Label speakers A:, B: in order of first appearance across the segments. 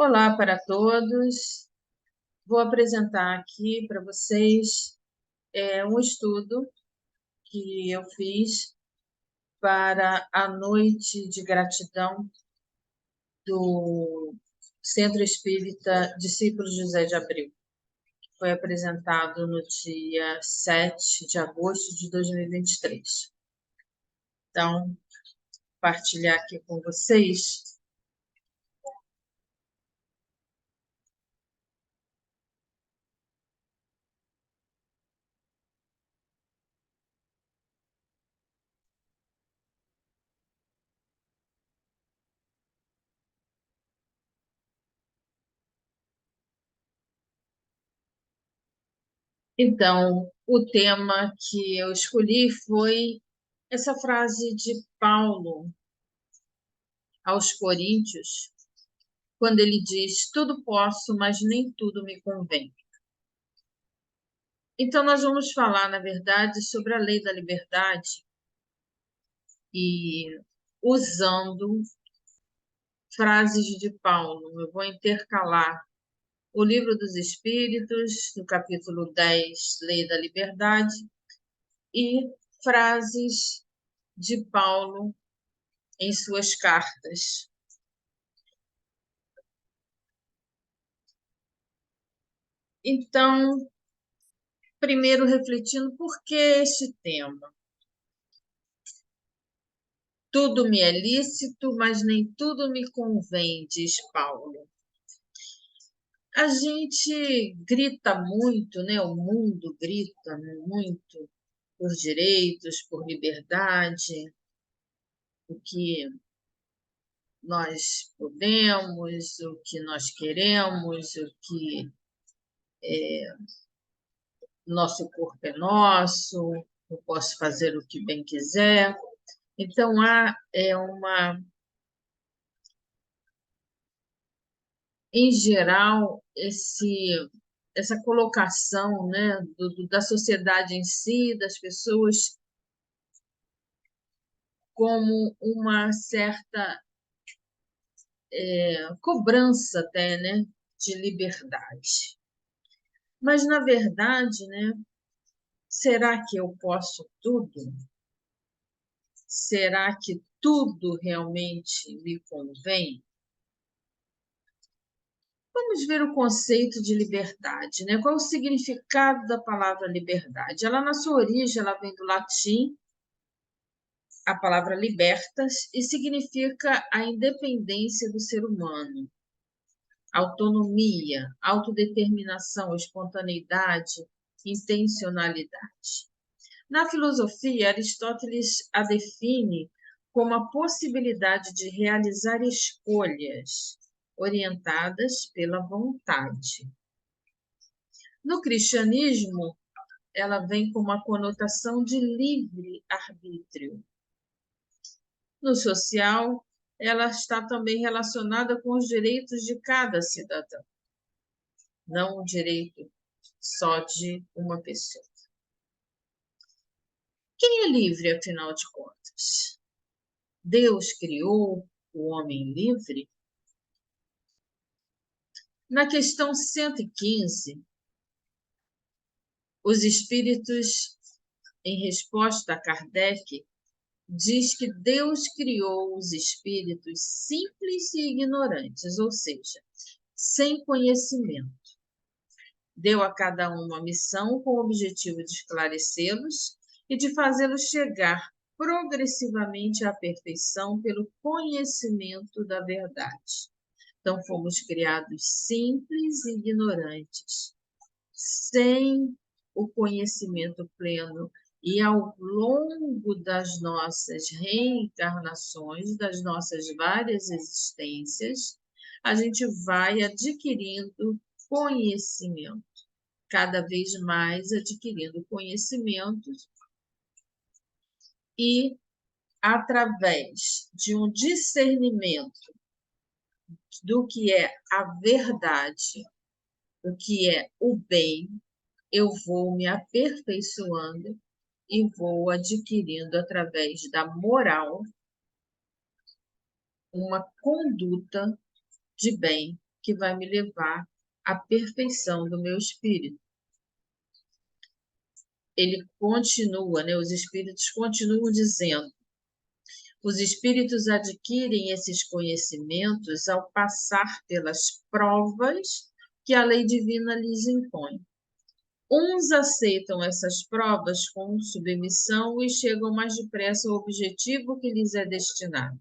A: Olá para todos. Vou apresentar aqui para vocês um estudo que eu fiz para a Noite de Gratidão do Centro Espírita Discípulos José de Abreu. Foi apresentado no dia 7 de agosto de 2023. Então, partilhar aqui com vocês. Então, o tema que eu escolhi foi essa frase de Paulo aos Coríntios, quando ele diz: tudo posso, mas nem tudo me convém. Então, nós vamos falar, na verdade, sobre a lei da liberdade e usando frases de Paulo. Eu vou intercalar o Livro dos Espíritos, no capítulo 10, Lei da Liberdade, e frases de Paulo em suas cartas. Então, primeiro refletindo por que este tema. Tudo me é lícito, mas nem tudo me convém, diz Paulo. A gente grita muito, né? O mundo grita muito por direitos, por liberdade, o que nós podemos, o que nós queremos, o que nosso corpo é nosso, eu posso fazer o que bem quiser. Então, há em geral, essa colocação, né, da sociedade em si, das pessoas, como uma certa cobrança até, né, de liberdade. Mas, na verdade, né, será que eu posso tudo? Será que tudo realmente me convém? Vamos ver o conceito de liberdade, né? Qual é o significado da palavra liberdade? Ela, na sua origem, ela vem do latim, a palavra libertas, e significa a independência do ser humano, autonomia, autodeterminação, espontaneidade, intencionalidade. Na filosofia, Aristóteles a define como a possibilidade de realizar escolhas orientadas pela vontade. No cristianismo, ela vem com uma conotação de livre-arbítrio. No social, ela está também relacionada com os direitos de cada cidadão, não o direito só de uma pessoa. Quem é livre, afinal de contas? Deus criou o homem livre? Na questão 115, os espíritos, em resposta a Kardec, diz que Deus criou os espíritos simples e ignorantes, ou seja, sem conhecimento. Deu a cada um uma missão com o objetivo de esclarecê-los e de fazê-los chegar progressivamente à perfeição pelo conhecimento da verdade. Então, fomos criados simples e ignorantes, sem o conhecimento pleno, e ao longo das nossas reencarnações, das nossas várias existências, a gente vai adquirindo conhecimento, cada vez mais adquirindo conhecimentos, e através de um discernimento do que é a verdade, o que é o bem, eu vou me aperfeiçoando e vou adquirindo, através da moral, uma conduta de bem que vai me levar à perfeição do meu espírito. Ele continua, né? Os espíritos continuam dizendo: os espíritos adquirem esses conhecimentos ao passar pelas provas que a lei divina lhes impõe. Uns aceitam essas provas com submissão e chegam mais depressa ao objetivo que lhes é destinado.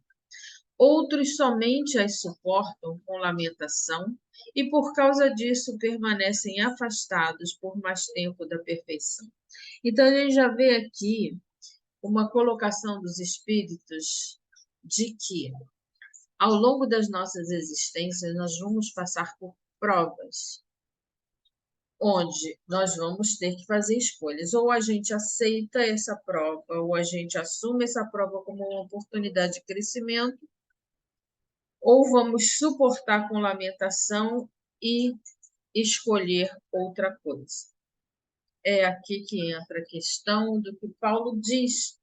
A: Outros somente as suportam com lamentação e, por causa disso, permanecem afastados por mais tempo da perfeição. Então, a gente já vê aqui uma colocação dos espíritos de que, ao longo das nossas existências, nós vamos passar por provas, onde nós vamos ter que fazer escolhas. Ou a gente aceita essa prova, ou a gente assume essa prova como uma oportunidade de crescimento, ou vamos suportar com lamentação e escolher outra coisa. É aqui que entra a questão do que Paulo diz,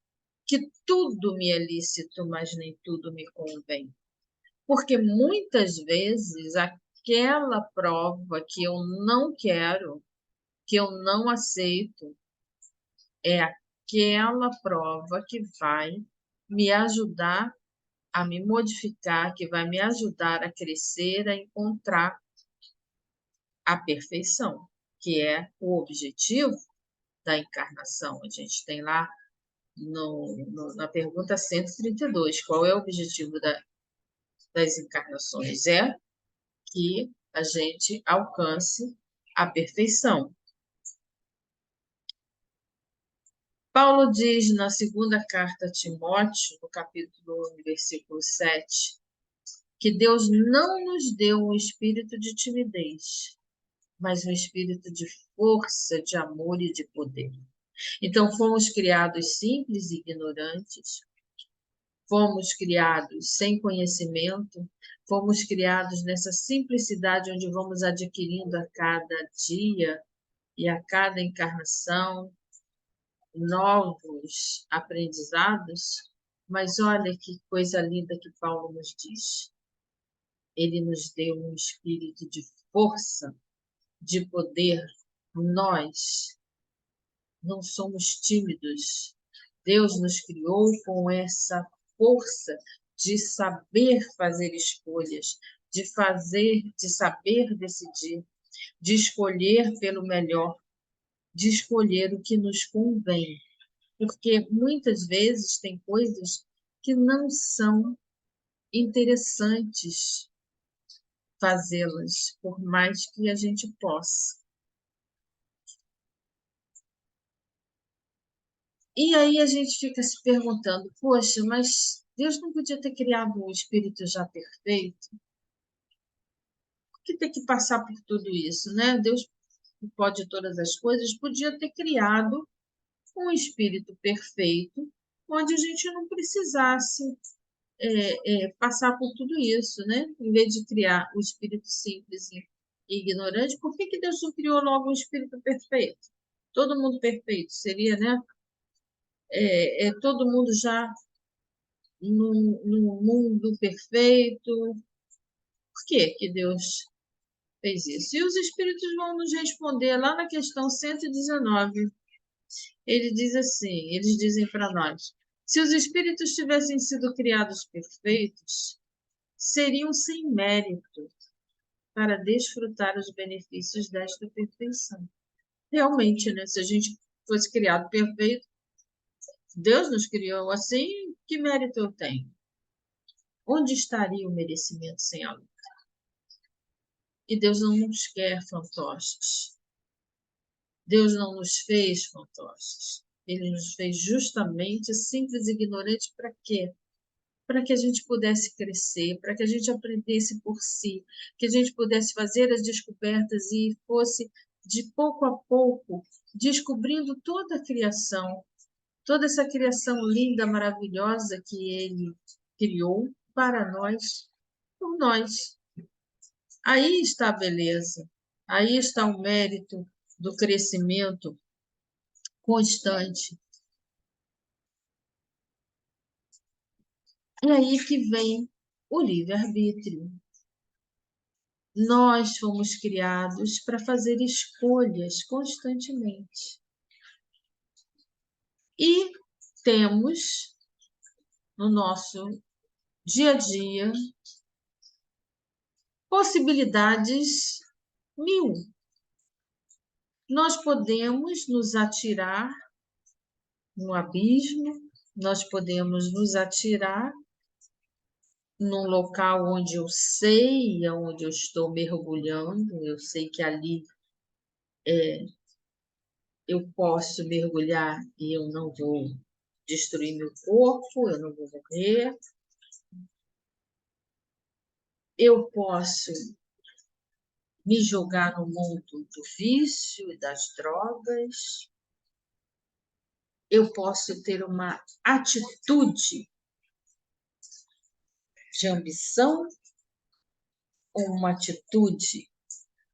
A: que tudo me é lícito, mas nem tudo me convém. Porque muitas vezes aquela prova que eu não quero, que eu não aceito, é aquela prova que vai me ajudar a me modificar, que vai me ajudar a crescer, a encontrar a perfeição, que é o objetivo da encarnação. A gente tem lá na pergunta 132, qual é o objetivo das encarnações? É que a gente alcance a perfeição. Paulo diz na segunda carta a Timóteo, no capítulo 1, versículo 7, que Deus não nos deu um espírito de timidez, mas um espírito de força, de amor e de poder. Então, fomos criados simples e ignorantes, fomos criados sem conhecimento, fomos criados nessa simplicidade onde vamos adquirindo a cada dia e a cada encarnação novos aprendizados, mas olha que coisa linda que Paulo nos diz. Ele nos deu um espírito de força, de poder. Nós não somos tímidos. Deus nos criou com essa força de saber fazer escolhas, de saber decidir, de escolher pelo melhor, de escolher o que nos convém. Porque muitas vezes tem coisas que não são interessantes fazê-las, por mais que a gente possa. E aí a gente fica se perguntando, poxa, mas Deus não podia ter criado um espírito já perfeito? Por que ter que passar por tudo isso, né? Deus, que pode todas as coisas, podia ter criado um espírito perfeito, onde a gente não precisasse passar por tudo isso, né? Em vez de criar o espírito simples e ignorante, por que Deus não criou logo um espírito perfeito? Todo mundo perfeito seria, né? Todo mundo já num mundo perfeito. Por que Deus fez isso? E os espíritos vão nos responder lá na questão 119. Ele diz assim, eles dizem para nós: se os espíritos tivessem sido criados perfeitos, seriam sem mérito para desfrutar os benefícios desta perfeição. Realmente, né? Se a gente fosse criado perfeito, Deus nos criou assim, que mérito eu tenho? Onde estaria o merecimento sem a luta? E Deus não nos quer fantoches. Deus não nos fez fantoches. Ele nos fez justamente simples e ignorantes para quê? Para que a gente pudesse crescer, para que a gente aprendesse por si, que a gente pudesse fazer as descobertas e fosse, de pouco a pouco, descobrindo toda a criação, toda essa criação linda, maravilhosa que Ele criou para nós, por nós. Aí está a beleza, aí está o mérito do crescimento constante. E aí que vem o livre-arbítrio. Nós fomos criados para fazer escolhas constantemente. E temos no nosso dia a dia possibilidades mil. Nós podemos nos atirar no abismo, nós podemos nos atirar num local onde eu sei, onde eu estou mergulhando, eu sei que ali eu posso mergulhar e eu não vou destruir meu corpo, eu não vou morrer. Eu posso me jogar no mundo do vício e das drogas. Eu posso ter uma atitude de ambição, uma atitude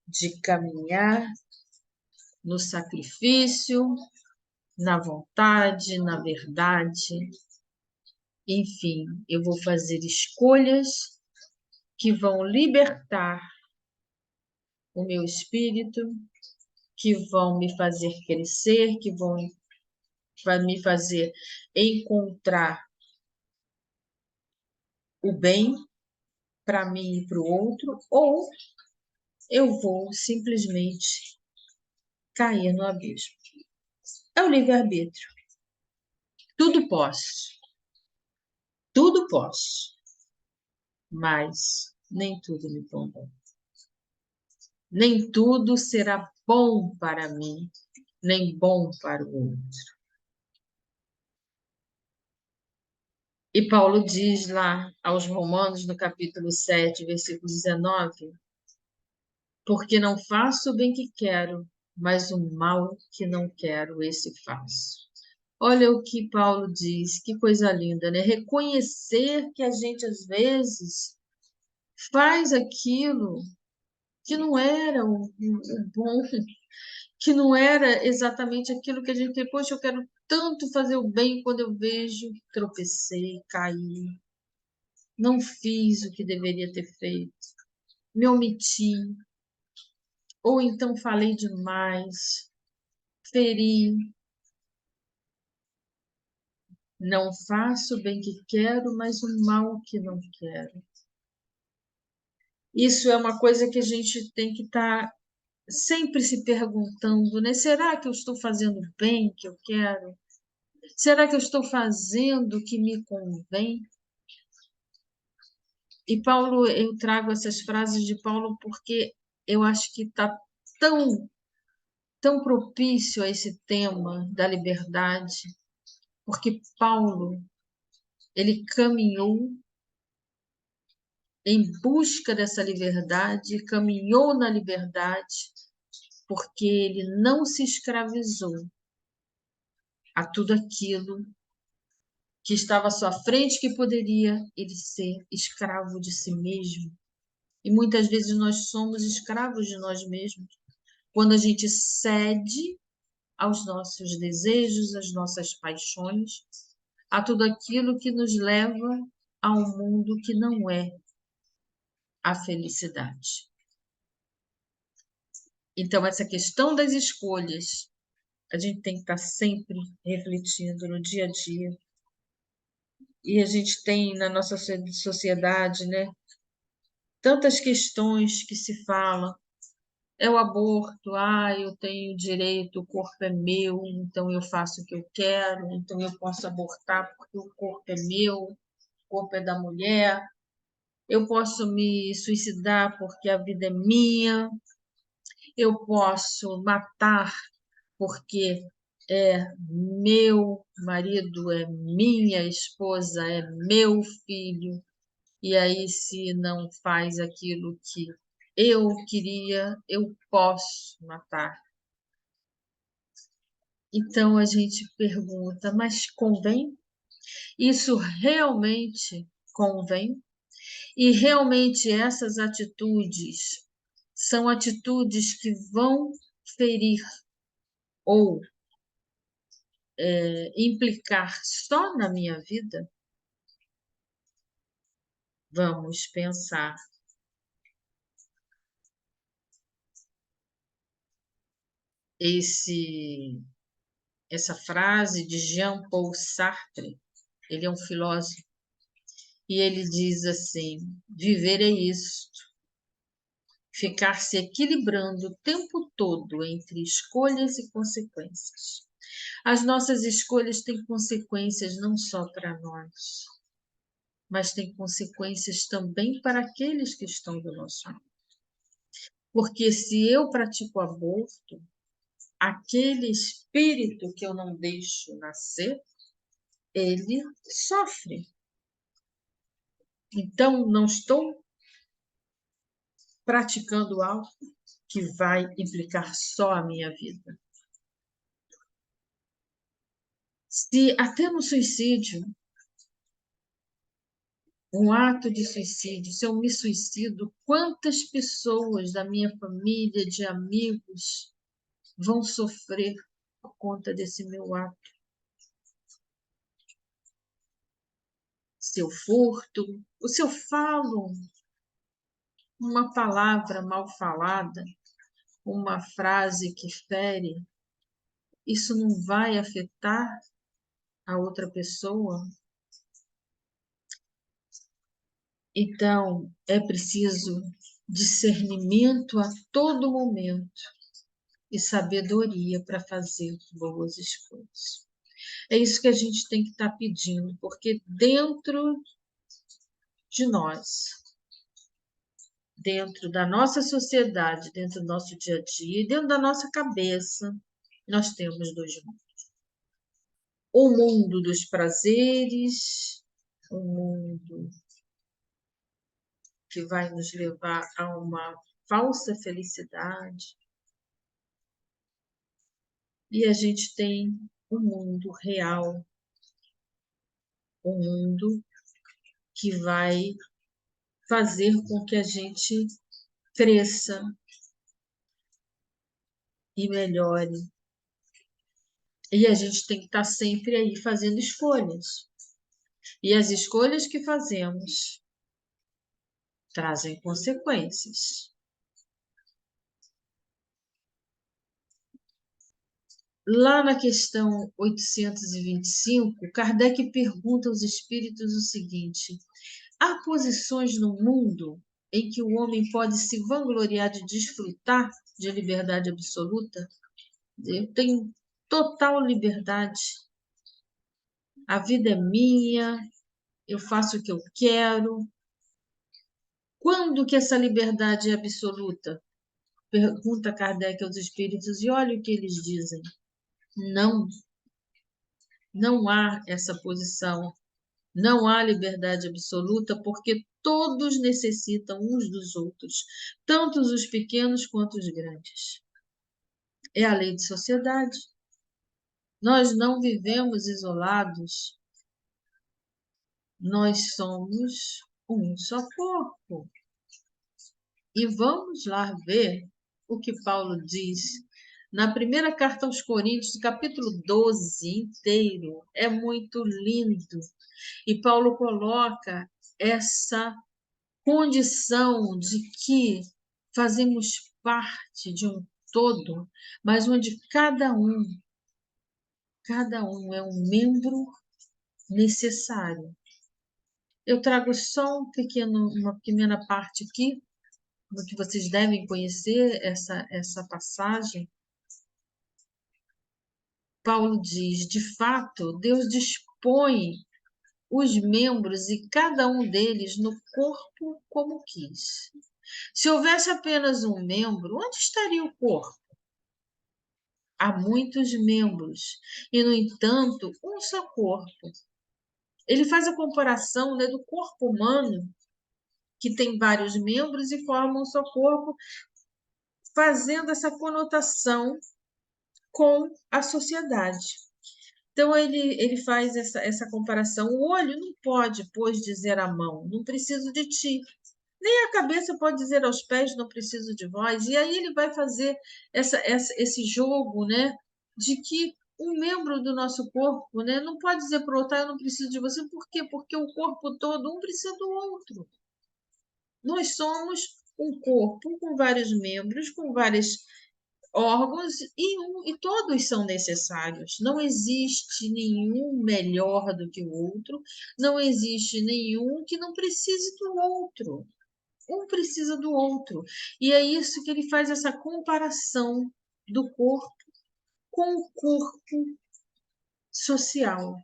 A: de caminhar no sacrifício, na vontade, na verdade. Enfim, eu vou fazer escolhas que vão libertar o meu espírito, que vão me fazer crescer, que vão me fazer encontrar o bem para mim e para o outro, ou eu vou simplesmente cair no abismo. É o livre-arbítrio. Tudo posso, mas nem tudo me convém. Nem tudo será bom para mim, nem bom para o outro. E Paulo diz lá aos Romanos, no capítulo 7, versículo 19, porque não faço o bem que quero, mas o mal que não quero, esse faço. Olha o que Paulo diz, que coisa linda, né? Reconhecer que a gente, às vezes, faz aquilo que não era o bom, que não era exatamente aquilo que a gente, poxa, eu quero tanto fazer o bem quando eu vejo, tropecei, caí, não fiz o que deveria ter feito, me omiti, ou então falei demais, feri, não faço o bem que quero, mas o mal que não quero. Isso é uma coisa que a gente tem que estar sempre se perguntando, né? Será que eu estou fazendo o bem que eu quero? Será que eu estou fazendo o que me convém? E Paulo, eu trago essas frases de Paulo porque eu acho que está tão propício a esse tema da liberdade, porque Paulo, ele caminhou em busca dessa liberdade, caminhou na liberdade, porque ele não se escravizou a tudo aquilo que estava à sua frente, que poderia ele ser escravo de si mesmo. E muitas vezes nós somos escravos de nós mesmos, quando a gente cede aos nossos desejos, às nossas paixões, a tudo aquilo que nos leva a um mundo que não é a felicidade. Então, essa questão das escolhas, a gente tem que estar sempre refletindo no dia a dia. E a gente tem na nossa sociedade, né, tantas questões que se falam. É o aborto, eu tenho direito, o corpo é meu, então eu faço o que eu quero, então eu posso abortar porque o corpo é meu, o corpo é da mulher, eu posso me suicidar porque a vida é minha, eu posso matar porque é meu marido, é minha esposa, é meu filho, e aí se não faz aquilo que eu queria, eu posso matar. Então a gente pergunta, mas convém? Isso realmente convém? E realmente essas atitudes são atitudes que vão ferir ou implicar só na minha vida? Vamos pensar. essa frase de Jean-Paul Sartre. Ele é um filósofo, e ele diz assim: viver é isto, ficar se equilibrando o tempo todo entre escolhas e consequências. As nossas escolhas têm consequências não só para nós, mas têm consequências também para aqueles que estão do nosso lado. Porque se eu pratico aborto, aquele espírito que eu não deixo nascer, ele sofre. Então, não estou praticando algo que vai implicar só a minha vida. Se até no suicídio, um ato de suicídio, se eu me suicido, quantas pessoas da minha família, de amigos, vão sofrer por conta desse meu ato? Se eu furto, ou se eu falo uma palavra mal falada, uma frase que fere, isso não vai afetar a outra pessoa? Então, é preciso discernimento a todo momento e sabedoria para fazer boas escolhas. É isso que a gente tem que estar pedindo, porque dentro de nós, dentro da nossa sociedade, dentro do nosso dia a dia, dentro da nossa cabeça, nós temos dois mundos. O mundo dos prazeres, o mundo que vai nos levar a uma falsa felicidade. E a gente tem o mundo real, o mundo que vai fazer com que a gente cresça e melhore. E a gente tem que estar sempre aí fazendo escolhas. E as escolhas que fazemos trazem consequências. Lá na questão 825, Kardec pergunta aos espíritos o seguinte: há posições no mundo em que o homem pode se vangloriar de desfrutar de liberdade absoluta? Eu tenho total liberdade. A vida é minha, eu faço o que eu quero. Quando que essa liberdade é absoluta? Pergunta Kardec aos espíritos e olha o que eles dizem. Não, não há essa posição. Não há liberdade absoluta porque todos necessitam uns dos outros, tanto os pequenos quanto os grandes. É a lei de sociedade. Nós não vivemos isolados. Nós somos um só corpo. E vamos lá ver o que Paulo diz na primeira carta aos Coríntios, capítulo 12 inteiro. É muito lindo. E Paulo coloca essa condição de que fazemos parte de um todo, mas onde cada um é um membro necessário. Eu trago só uma pequena parte aqui, que vocês devem conhecer essa passagem. Paulo diz: de fato, Deus dispõe os membros e cada um deles no corpo como quis. Se houvesse apenas um membro, onde estaria o corpo? Há muitos membros e, no entanto, um só corpo. Ele faz a comparação, né, do corpo humano, que tem vários membros e formam um só corpo, fazendo essa conotação com a sociedade. Então, ele faz essa comparação. O olho não pode, pois, dizer à mão, não preciso de ti. Nem a cabeça pode dizer aos pés, não preciso de vós. E aí ele vai fazer esse jogo, né, de que um membro do nosso corpo, né, não pode dizer para o outro: eu não preciso de você. Por quê? Porque o corpo todo, um precisa do outro. Nós somos um corpo com vários membros, com várias órgãos e todos são necessários. Não existe nenhum melhor do que o outro, não existe nenhum que não precise do outro. Um precisa do outro. E é isso que ele faz essa comparação do corpo com o corpo social,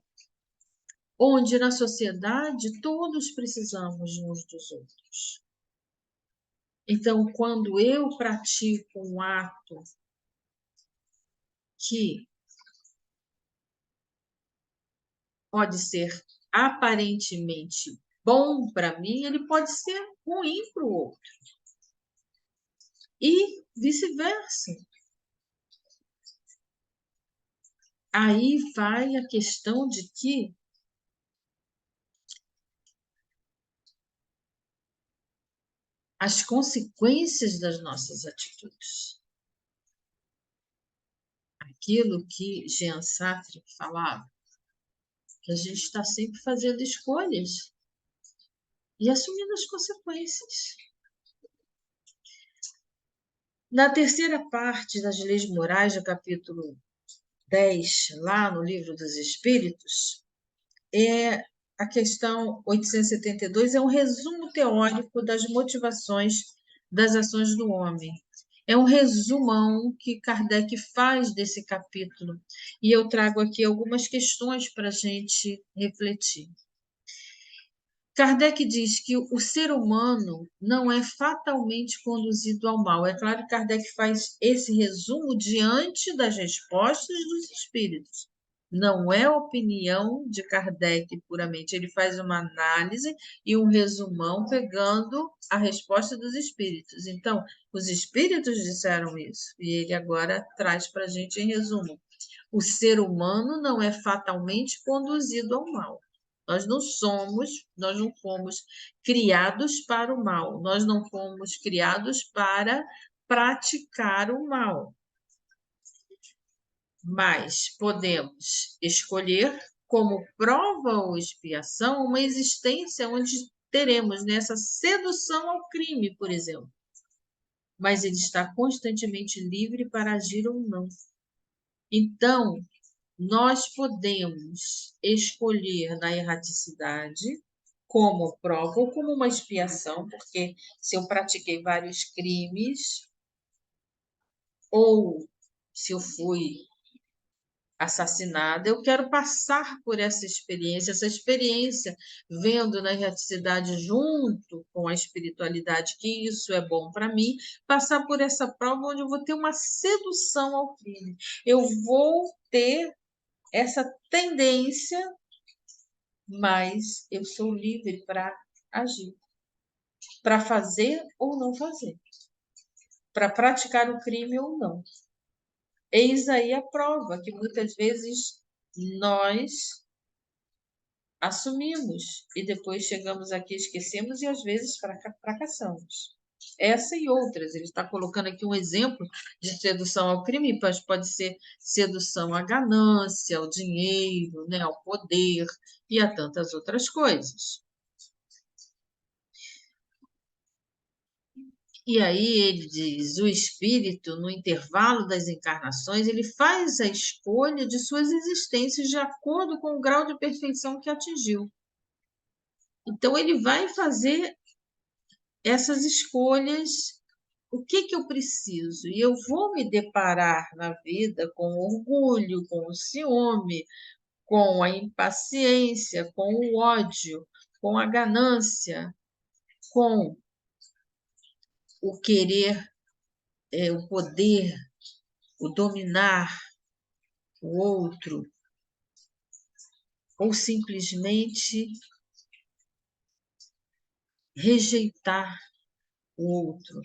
A: onde na sociedade todos precisamos uns dos outros. Então, quando eu pratico um ato que pode ser aparentemente bom para mim, ele pode ser ruim para o outro. E vice-versa. Aí vai a questão de que as consequências das nossas atitudes. Aquilo que Jean Sartre falava, que a gente está sempre fazendo escolhas e assumindo as consequências. Na terceira parte das Leis Morais, do capítulo 10, lá no Livro dos Espíritos, a questão 872 é um resumo teórico das motivações das ações do homem. É um resumão que Kardec faz desse capítulo. E eu trago aqui algumas questões para a gente refletir. Kardec diz que o ser humano não é fatalmente conduzido ao mal. É claro que Kardec faz esse resumo diante das respostas dos espíritos. Não é opinião de Kardec puramente. Ele faz uma análise e um resumão pegando a resposta dos espíritos. Então, os espíritos disseram isso, e ele agora traz para a gente em resumo. O ser humano não é fatalmente conduzido ao mal. Nós não fomos criados para o mal, nós não fomos criados para praticar o mal. Mas podemos escolher como prova ou expiação uma existência onde teremos nessa sedução ao crime, por exemplo. Mas ele está constantemente livre para agir ou não. Então, nós podemos escolher na erraticidade como prova ou como uma expiação, porque se eu pratiquei vários crimes, ou se eu fui assassinada, eu quero passar por essa experiência vendo na erraticidade junto com a espiritualidade que isso é bom para mim, passar por essa prova onde eu vou ter uma sedução ao crime. Eu vou ter essa tendência, mas eu sou livre para agir, para fazer ou não fazer, para praticar o crime ou não. Eis aí a prova que muitas vezes nós assumimos e depois chegamos aqui, esquecemos e às vezes fracassamos. Essa e outras. Ele está colocando aqui um exemplo de sedução ao crime, mas pode ser sedução à ganância, ao dinheiro, né, ao poder e a tantas outras coisas. E aí ele diz, o espírito, no intervalo das encarnações, ele faz a escolha de suas existências de acordo com o grau de perfeição que atingiu. Então, ele vai fazer essas escolhas, o que eu preciso? E eu vou me deparar na vida com orgulho, com o ciúme, com a impaciência, com o ódio, com a ganância, com o querer, o poder, o dominar o outro, ou simplesmente rejeitar o outro.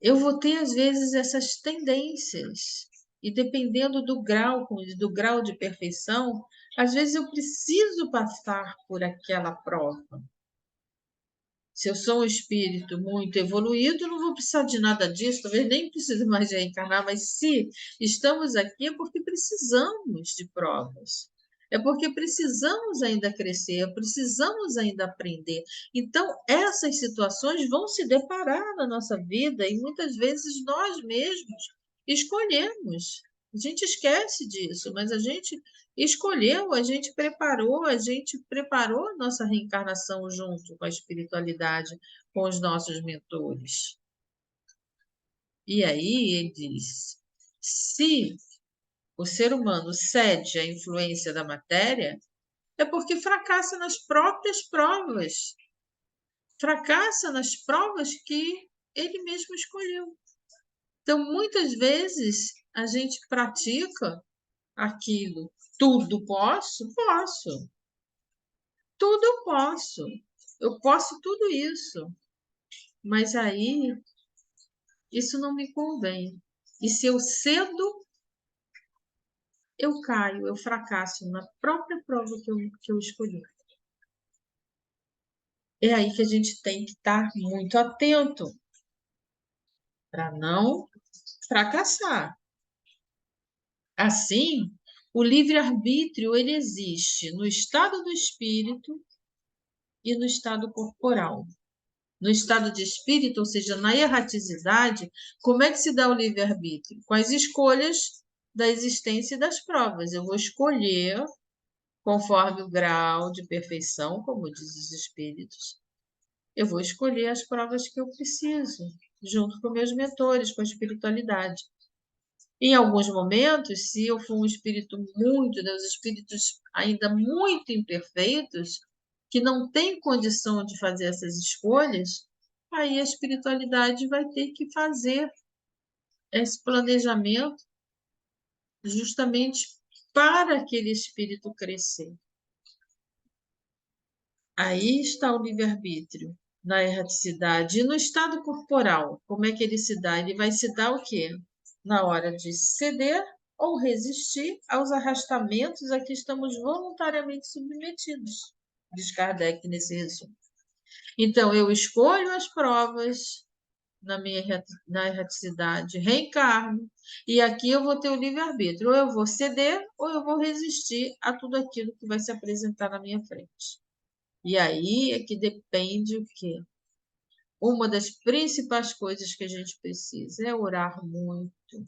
A: Eu vou ter, às vezes, essas tendências, e dependendo do grau de perfeição, às vezes eu preciso passar por aquela prova. Se eu sou um espírito muito evoluído, não vou precisar de nada disso, talvez nem precise mais reencarnar, mas se estamos aqui é porque precisamos de provas. É porque precisamos ainda crescer, precisamos ainda aprender. Então, essas situações vão se deparar na nossa vida e muitas vezes nós mesmos escolhemos. A gente esquece disso, mas a gente escolheu, a gente preparou a nossa reencarnação junto com a espiritualidade, com os nossos mentores. E aí ele diz: se o ser humano cede à influência da matéria, é porque fracassa nas próprias provas, fracassa nas provas que ele mesmo escolheu. Então, muitas vezes, a gente pratica aquilo. Tudo posso? Posso. Tudo eu posso. Eu posso tudo isso. Mas aí, isso não me convém. E se eu cedo, eu caio, eu fracasso na própria prova que eu escolhi. É aí que a gente tem que estar muito atento para não fracassar. Assim, o livre-arbítrio ele existe no estado do espírito e no estado corporal. No estado de espírito, ou seja, na erraticidade, como é que se dá o livre-arbítrio? Com as escolhas da existência e das provas. Eu vou escolher, conforme o grau de perfeição, como diz os espíritos, eu vou escolher as provas que eu preciso, junto com meus mentores, com a espiritualidade. Em alguns momentos, se eu for um espírito muito, os espíritos ainda muito imperfeitos, que não têm condição de fazer essas escolhas, aí a espiritualidade vai ter que fazer esse planejamento justamente para aquele espírito crescer. Aí está o livre-arbítrio, na erraticidade. E no estado corporal, como é que ele se dá? Ele vai se dar o quê? Na hora de ceder ou resistir aos arrastamentos a que estamos voluntariamente submetidos, diz Kardec nesse resumo. Então, eu escolho as provas na erraticidade, reencarno, e aqui eu vou ter o livre-arbítrio. Ou eu vou ceder, ou eu vou resistir a tudo aquilo que vai se apresentar na minha frente. E aí é que depende o quê? Uma das principais coisas que a gente precisa é orar muito,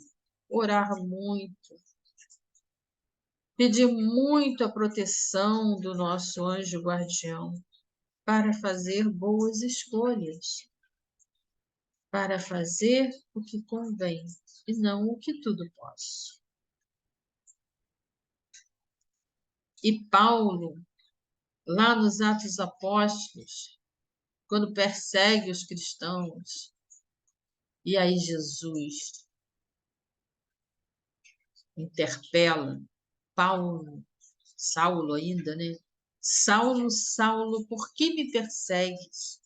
A: pedir muito a proteção do nosso anjo guardião para fazer boas escolhas, para fazer o que convém e não o que tudo posso. E Paulo, lá nos Atos Apóstolos, quando persegue os cristãos, e aí Jesus interpela Paulo, Saulo ainda, né? Saulo, Saulo, por que me persegues?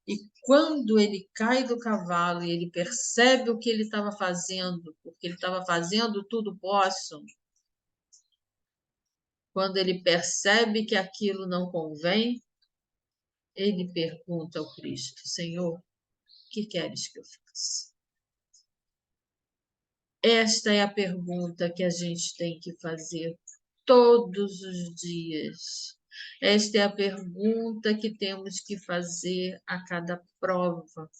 A: E quando ele cai do cavalo e ele percebe o que ele estava fazendo, porque ele estava fazendo tudo posso, quando ele percebe que aquilo não convém, ele pergunta ao Cristo: Senhor, o que queres que eu faça? Esta é a pergunta que a gente tem que fazer todos os dias. Esta é a pergunta que temos que fazer a cada prova.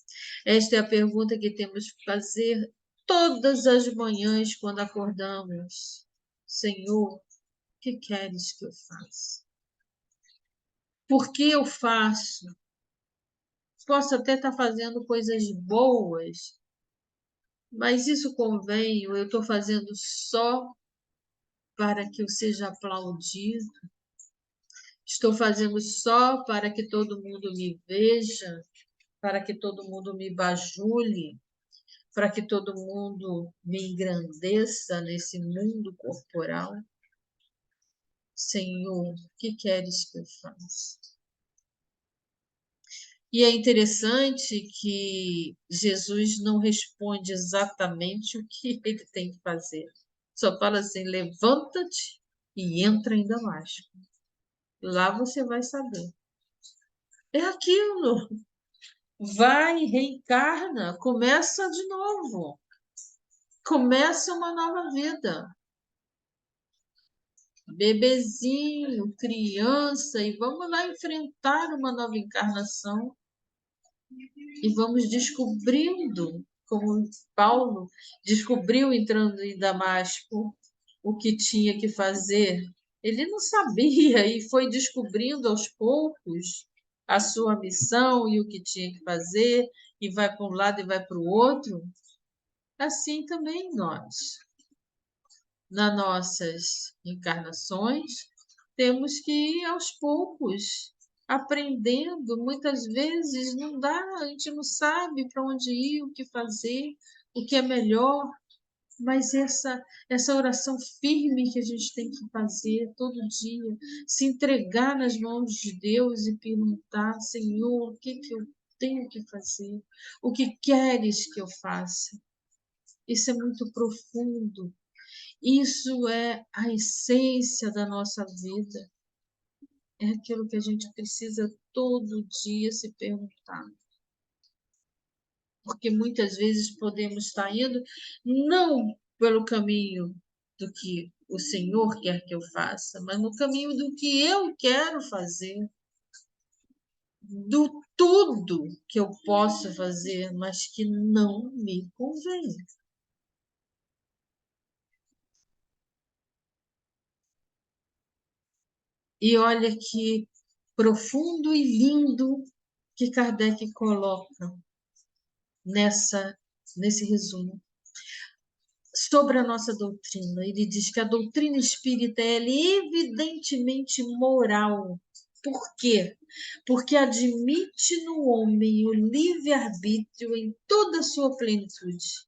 A: Esta é a pergunta que temos que fazer todas as manhãs quando acordamos. Senhor, o que queres que eu faça? Por que eu faço? Posso até estar fazendo coisas boas, mas isso convém, ou eu estou fazendo só para que eu seja aplaudido? Estou fazendo só para que todo mundo me veja, para que todo mundo me bajule, para que todo mundo me engrandeça nesse mundo corporal? Senhor, o que queres que eu faça? E é interessante que Jesus não responde exatamente o que ele tem que fazer. Só fala assim: levanta-te e entra em Damasco. Lá você vai saber. É aquilo. Vai, reencarna, começa de novo. Começa uma nova vida. bebezinho, criança, e vamos lá enfrentar uma nova encarnação e vamos descobrindo, como Paulo descobriu entrando em Damasco o que tinha que fazer. Ele não sabia e foi descobrindo aos poucos a sua missão e o que tinha que fazer, e vai para um lado e vai para o outro. Assim também nós, nas nossas encarnações, temos que ir aos poucos, aprendendo. Muitas vezes não dá, a gente não sabe para onde ir, o que fazer, o que é melhor, mas essa oração firme que a gente tem que fazer todo dia, se entregar nas mãos de Deus e perguntar: Senhor, o que que eu tenho que fazer? O que queres que eu faça? Isso é muito profundo. Isso é a essência da nossa vida. É aquilo que a gente precisa todo dia se perguntar. Porque muitas vezes podemos estar indo não pelo caminho do que o Senhor quer que eu faça, mas no caminho do que eu quero fazer, do tudo que eu posso fazer, mas que não me convém. E olha que profundo e lindo que Kardec coloca nesse resumo sobre a nossa doutrina. Ele diz que a doutrina espírita é evidentemente moral. Por quê? Porque admite no homem o livre-arbítrio em toda a sua plenitude.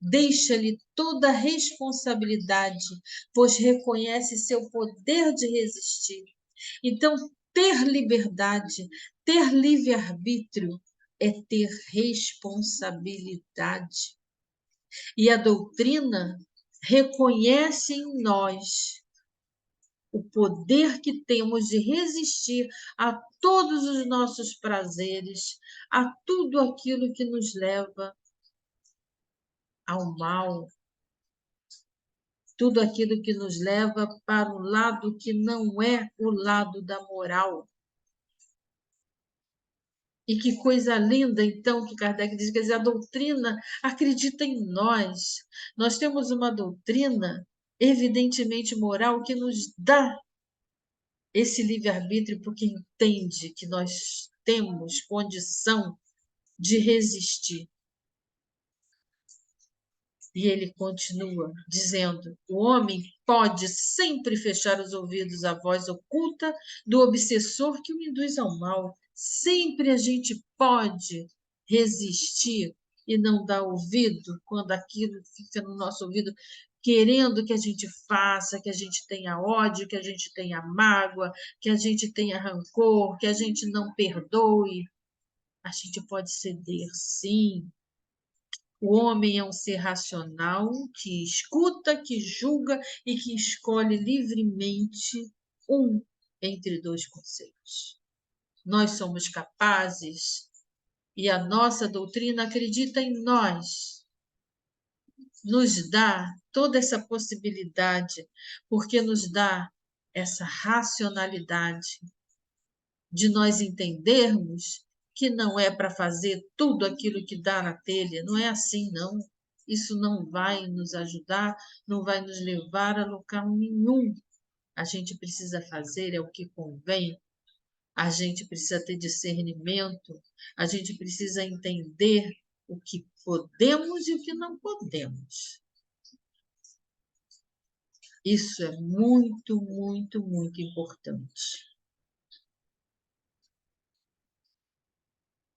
A: Deixa-lhe toda a responsabilidade, pois reconhece seu poder de resistir. Então, ter liberdade, ter livre-arbítrio é ter responsabilidade. E a doutrina reconhece em nós o poder que temos de resistir a todos os nossos prazeres, a tudo aquilo que nos leva ao mal, tudo aquilo que nos leva para o lado que não é o lado da moral. E que coisa linda, então, que Kardec diz, quer dizer, a doutrina acredita em nós. Nós temos uma doutrina evidentemente moral que nos dá esse livre-arbítrio porque entende que nós temos condição de resistir. E ele continua dizendo: o homem pode sempre fechar os ouvidos à voz oculta do obsessor que o induz ao mal. Sempre a gente pode resistir e não dar ouvido quando aquilo fica no nosso ouvido, querendo que a gente faça, que a gente tenha ódio, que a gente tenha mágoa, que a gente tenha rancor, que a gente não perdoe. A gente pode ceder, sim. O homem é um ser racional que escuta, que julga e que escolhe livremente um entre dois conceitos. Nós somos capazes e a nossa doutrina acredita em nós, nos dá toda essa possibilidade, porque nos dá essa racionalidade de nós entendermos que não é para fazer tudo aquilo que dá na telha, não é assim, não. Isso não vai nos ajudar, não vai nos levar a local nenhum. A gente precisa fazer é o que convém, a gente precisa ter discernimento, a gente precisa entender o que podemos e o que não podemos. Isso é muito, muito, muito importante.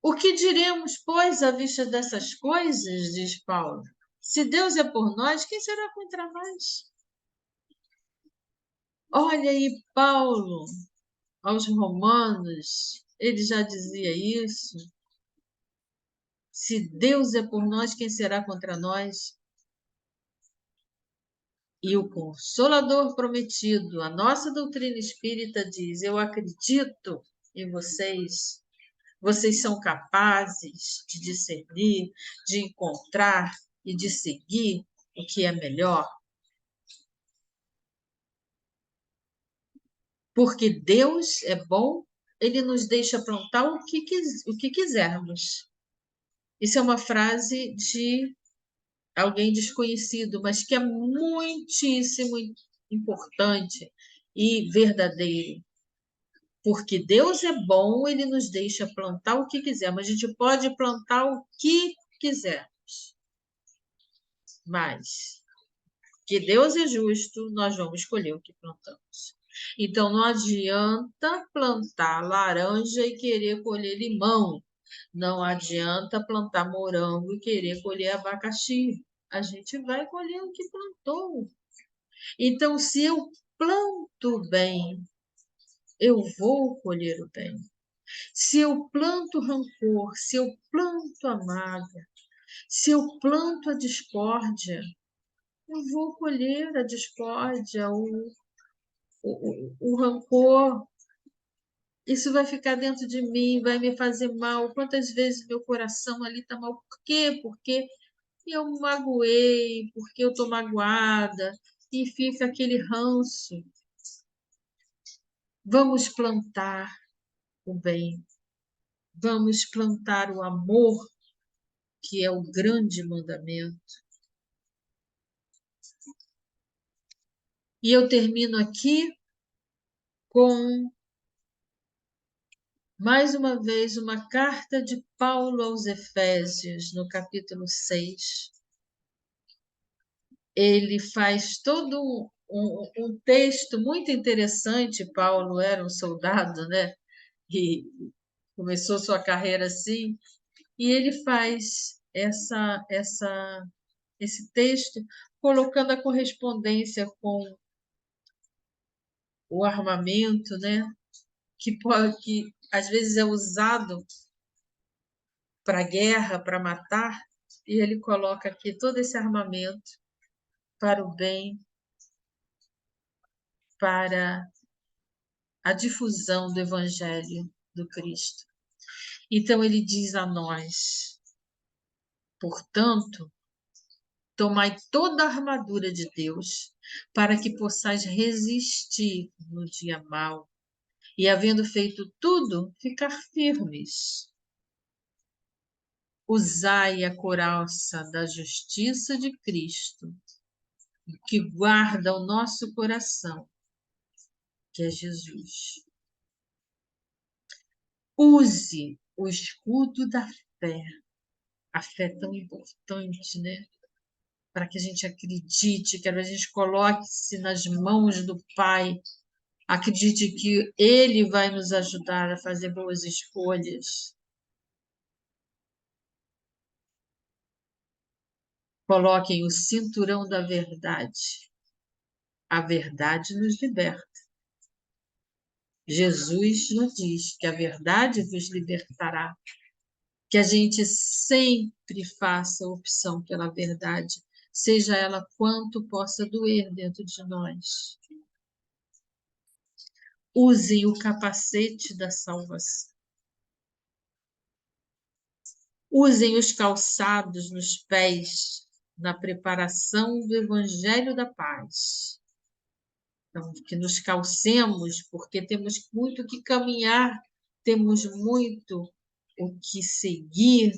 A: O que diremos, pois, à vista dessas coisas, diz Paulo? Se Deus é por nós, quem será contra nós? Olha aí, Paulo, aos Romanos, ele já dizia isso. Se Deus é por nós, quem será contra nós? E o Consolador prometido, a nossa doutrina espírita diz: eu acredito em vocês. Vocês são capazes de discernir, de encontrar e de seguir o que é melhor. Porque Deus é bom, ele nos deixa plantar o que quisermos. Isso é uma frase de alguém desconhecido, mas que é muitíssimo importante e verdadeiro. Porque Deus é bom, ele nos deixa plantar o que quiser, mas a gente pode plantar o que quisermos. Mas que Deus é justo, nós vamos colher o que plantamos. Então não adianta plantar laranja e querer colher limão. Não adianta plantar morango e querer colher abacaxi. A gente vai colher o que plantou. Então, se eu planto bem, eu vou colher o bem. Se eu planto rancor, se eu planto a mágoa, se eu planto a discórdia, eu vou colher a discórdia, o rancor. Isso vai ficar dentro de mim, vai me fazer mal. Quantas vezes meu coração ali está mal? Por quê? Porque eu magoei, porque eu estou magoada, e fica aquele ranço. Vamos plantar o bem, vamos plantar o amor, que é o grande mandamento. E eu termino aqui com, mais uma vez, uma carta de Paulo aos Efésios, no capítulo 6. Ele faz todo um texto muito interessante. Paulo era um soldado, né? E começou sua carreira assim, e ele faz esse texto colocando a correspondência com o armamento, né? Que às vezes é usado para guerra, para matar, e ele coloca aqui todo esse armamento para o bem, para a difusão do Evangelho do Cristo. Então ele diz a nós, portanto, tomai toda a armadura de Deus, para que possais resistir no dia mau, e havendo feito tudo, ficar firmes. Usai a couraça da justiça de Cristo, que guarda o nosso coração, que é Jesus. Use o escudo da fé. A fé é tão importante, né? Para que a gente acredite, que a gente coloque-se nas mãos do Pai, acredite que Ele vai nos ajudar a fazer boas escolhas. Coloquem o cinturão da verdade. A verdade nos liberta. Jesus já diz que a verdade vos libertará. Que a gente sempre faça opção pela verdade, seja ela quanto possa doer dentro de nós. Usem o capacete da salvação. Usem os calçados nos pés na preparação do Evangelho da Paz. Então, que nos calcemos, porque temos muito que caminhar, temos muito o que seguir,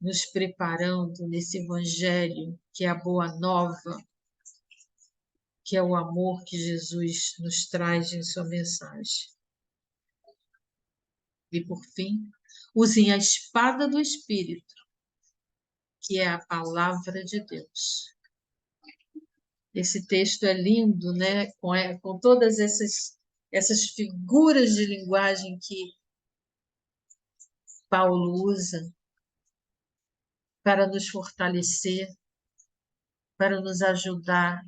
A: nos preparando nesse Evangelho, que é a boa nova, que é o amor que Jesus nos traz em sua mensagem. E, por fim, usem a espada do Espírito, que é a palavra de Deus. Esse texto é lindo, né? Com todas essas figuras de linguagem que Paulo usa para nos fortalecer, para nos ajudar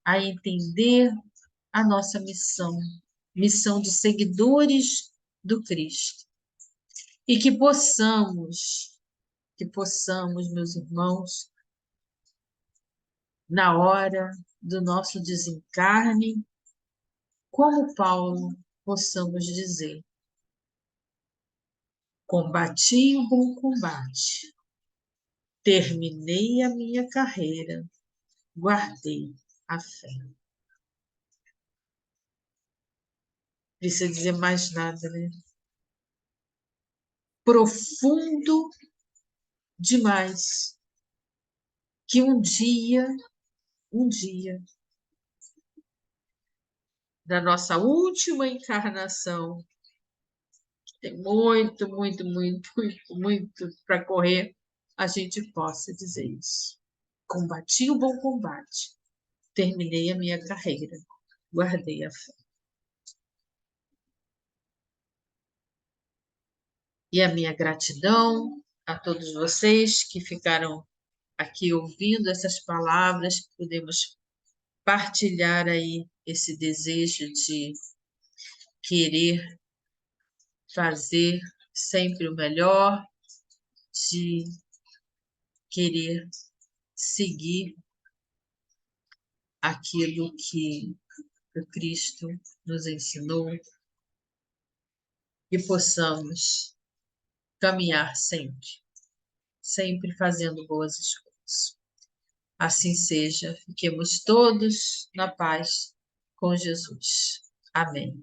A: a entender a nossa missão de seguidores do Cristo. E que possamos, meus irmãos, na hora do nosso desencarne, como Paulo, possamos dizer: combati o bom combate, terminei a minha carreira, guardei a fé. precisa dizer mais nada, né? Profundo demais, que um dia, da nossa última encarnação, tem muito, muito, muito, muito, muito para correr, a gente possa dizer isso. Combati o bom combate, terminei a minha carreira, guardei a fé. E a minha gratidão a todos vocês que ficaram aqui ouvindo essas palavras, que podemos partilhar aí esse desejo de querer fazer sempre o melhor, de querer seguir aquilo que o Cristo nos ensinou e possamos caminhar sempre, sempre fazendo boas escolhas. Assim seja, fiquemos todos na paz com Jesus. Amém.